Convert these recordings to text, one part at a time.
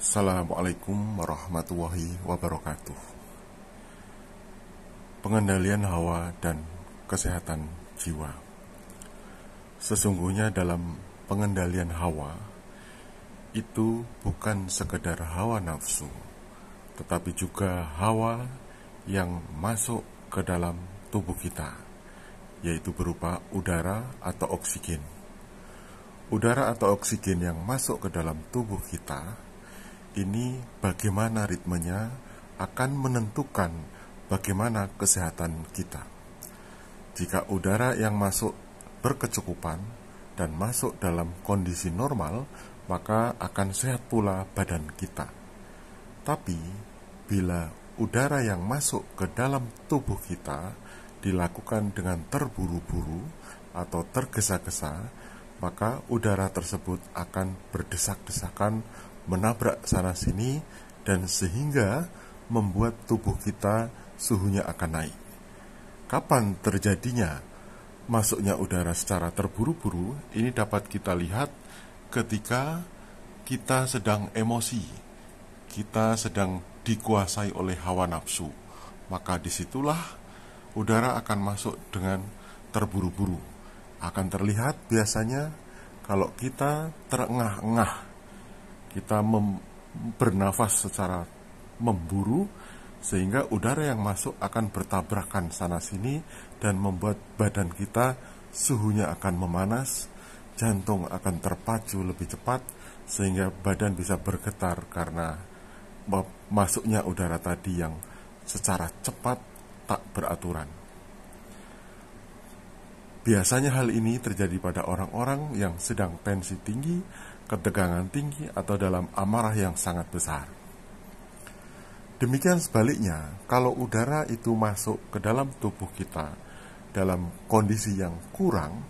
Assalamualaikum warahmatullahi wabarakatuh. Pengendalian hawa dan kesehatan jiwa. Sesungguhnya dalam pengendalian hawa itu bukan sekedar hawa nafsu, tetapi juga hawa yang masuk ke dalam tubuh kita, yaitu berupa udara atau oksigen. Udara atau oksigen yang masuk ke dalam tubuh kita ini bagaimana ritmenya akan menentukan bagaimana kesehatan kita. Jika udara yang masuk berkecukupan dan masuk dalam kondisi normal, maka akan sehat pula badan kita. Tapi bila udara yang masuk ke dalam tubuh kita dilakukan dengan terburu-buru atau tergesa-gesa, maka udara tersebut akan berdesak-desakan, menabrak sana-sini, dan sehingga membuat tubuh kita suhunya akan naik. Kapan terjadinya masuknya udara secara terburu-buru? Ini dapat kita lihat ketika kita sedang emosi, kita sedang dikuasai oleh hawa nafsu. Maka disitulah udara akan masuk dengan terburu-buru. Akan terlihat biasanya kalau kita terengah-engah, kita bernafas secara memburu, sehingga udara yang masuk akan bertabrakan sana-sini dan membuat badan kita suhunya akan memanas, jantung akan terpacu lebih cepat, sehingga badan bisa bergetar karena masuknya udara tadi yang secara cepat tak beraturan. Biasanya hal ini terjadi pada orang-orang yang sedang tensi tinggi, ketegangan tinggi, atau dalam amarah yang sangat besar. Demikian sebaliknya, kalau udara itu masuk ke dalam tubuh kita dalam kondisi yang kurang,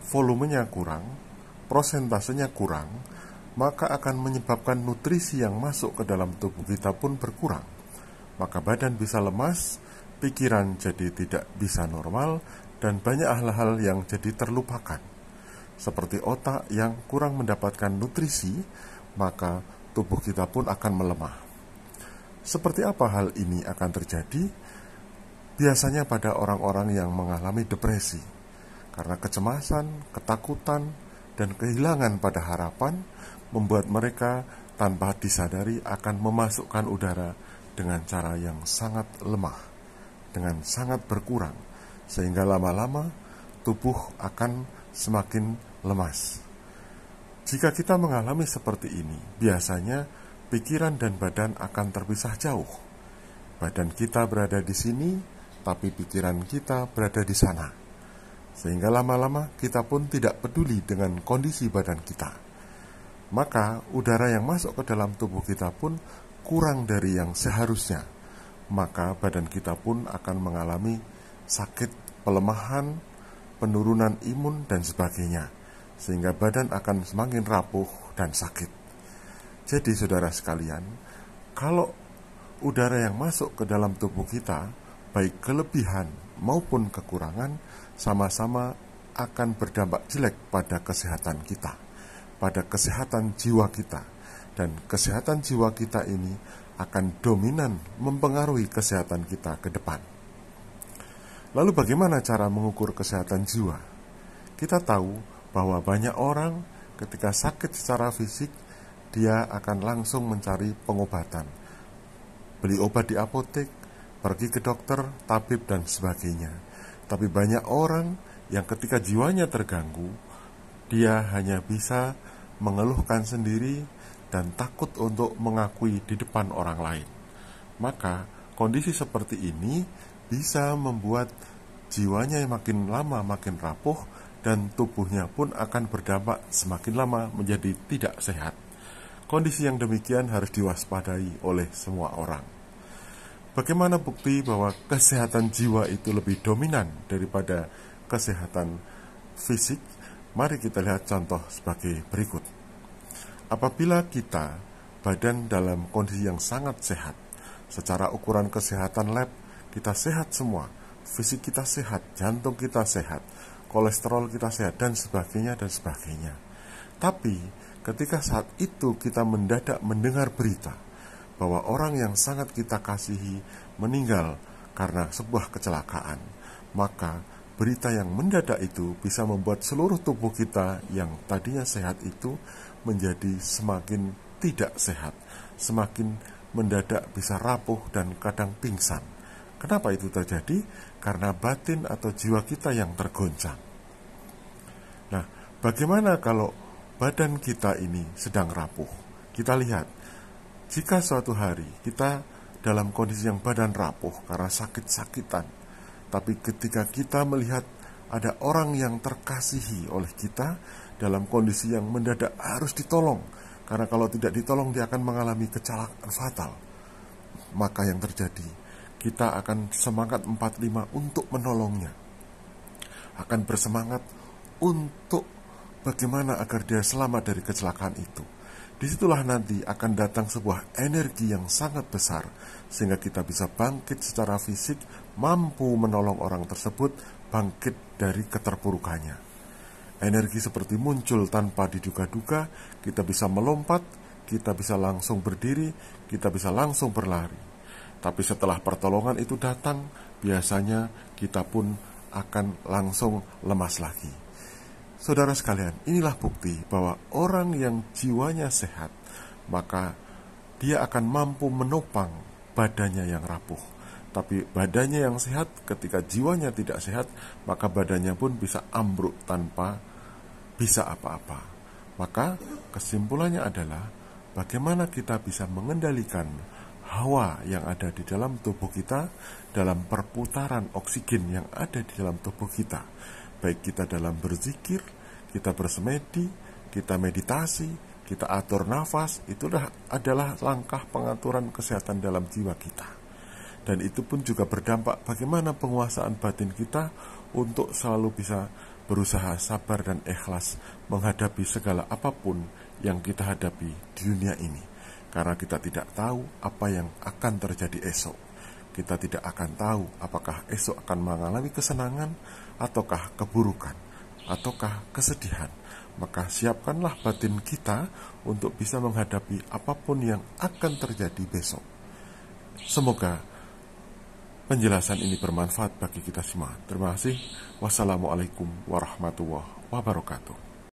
volumenya kurang, prosentasenya kurang, maka akan menyebabkan nutrisi yang masuk ke dalam tubuh kita pun berkurang. Maka badan bisa lemas, pikiran jadi tidak bisa normal, dan banyak hal-hal yang jadi terlupakan. Seperti otak yang kurang mendapatkan nutrisi, maka tubuh kita pun akan melemah. Seperti apa hal ini akan terjadi? Biasanya pada orang-orang yang mengalami depresi, karena kecemasan, ketakutan, dan kehilangan pada harapan membuat mereka tanpa disadari akan memasukkan udara dengan cara yang sangat lemah, dengan sangat berkurang, sehingga lama-lama tubuh akan semakin lemas. Jika kita mengalami seperti ini, biasanya pikiran dan badan akan terpisah jauh. Badan kita berada di sini, tapi pikiran kita berada di sana. Sehingga lama-lama kita pun tidak peduli dengan kondisi badan kita. Maka udara yang masuk ke dalam tubuh kita pun kurang dari yang seharusnya. Maka badan kita pun akan mengalami sakit, pelemahan, penurunan imun, dan sebagainya, sehingga badan akan semakin rapuh dan sakit. Jadi saudara sekalian, kalau udara yang masuk ke dalam tubuh kita, baik kelebihan maupun kekurangan, sama-sama akan berdampak jelek pada kesehatan kita, pada kesehatan jiwa kita. Dan kesehatan jiwa kita ini akan dominan mempengaruhi kesehatan kita ke depan. Lalu bagaimana cara mengukur kesehatan jiwa? Kita tahu bahwa banyak orang ketika sakit secara fisik, dia akan langsung mencari pengobatan. Beli obat di apotek, pergi ke dokter, tabib, dan sebagainya. Tapi banyak orang yang ketika jiwanya terganggu, dia hanya bisa mengeluhkan sendiri dan takut untuk mengakui di depan orang lain. Maka kondisi seperti ini bisa membuat jiwanya makin lama makin rapuh, dan tubuhnya pun akan berdampak semakin lama menjadi tidak sehat. Kondisi yang demikian harus diwaspadai oleh semua orang. Bagaimana bukti bahwa kesehatan jiwa itu lebih dominan daripada kesehatan fisik? Mari kita lihat contoh sebagai berikut. Apabila kita badan dalam kondisi yang sangat sehat, secara ukuran kesehatan lab kita sehat semua, fisik kita sehat, jantung kita sehat, kolesterol kita sehat, dan sebagainya dan sebagainya. Tapi ketika saat itu kita mendadak mendengar berita bahwa orang yang sangat kita kasihi meninggal karena sebuah kecelakaan, maka berita yang mendadak itu bisa membuat seluruh tubuh kita yang tadinya sehat itu menjadi semakin tidak sehat, semakin mendadak bisa rapuh dan kadang pingsan. Kenapa itu terjadi? Karena batin atau jiwa kita yang tergoncang. Nah, bagaimana kalau badan kita ini sedang rapuh? Kita lihat, jika suatu hari kita dalam kondisi yang badan rapuh karena sakit-sakitan, tapi ketika kita melihat ada orang yang terkasihi oleh kita dalam kondisi yang mendadak harus ditolong, karena kalau tidak ditolong dia akan mengalami kecelakaan fatal, maka yang terjadi, kita akan semangat 45 untuk menolongnya, akan bersemangat untuk bagaimana agar dia selamat dari kecelakaan itu. Disitulah nanti akan datang sebuah energi yang sangat besar, sehingga kita bisa bangkit secara fisik, mampu menolong orang tersebut bangkit dari keterpurukannya. Energi seperti muncul tanpa diduga-duga, kita bisa melompat, kita bisa langsung berdiri, kita bisa langsung berlari. Tapi setelah pertolongan itu datang, biasanya kita pun akan langsung lemas lagi. Saudara sekalian, inilah bukti bahwa orang yang jiwanya sehat, maka dia akan mampu menopang badannya yang rapuh. Tapi badannya yang sehat, ketika jiwanya tidak sehat, maka badannya pun bisa ambruk tanpa bisa apa-apa. Maka kesimpulannya adalah bagaimana kita bisa mengendalikan hawa yang ada di dalam tubuh kita, dalam perputaran oksigen yang ada di dalam tubuh kita. Baik kita dalam berzikir, kita bersemedi, kita meditasi, kita atur nafas, itulah adalah langkah pengaturan kesehatan dalam jiwa kita. Dan itu pun juga berdampak bagaimana penguasaan batin kita untuk selalu bisa berusaha sabar dan ikhlas menghadapi segala apapun yang kita hadapi di dunia ini. Karena kita tidak tahu apa yang akan terjadi esok. Kita tidak akan tahu apakah esok akan mengalami kesenangan ataukah keburukan, ataukah kesedihan. Maka siapkanlah batin kita untuk bisa menghadapi apapun yang akan terjadi besok. Semoga penjelasan ini bermanfaat bagi kita semua. Terima kasih. Wassalamualaikum warahmatullahi wabarakatuh.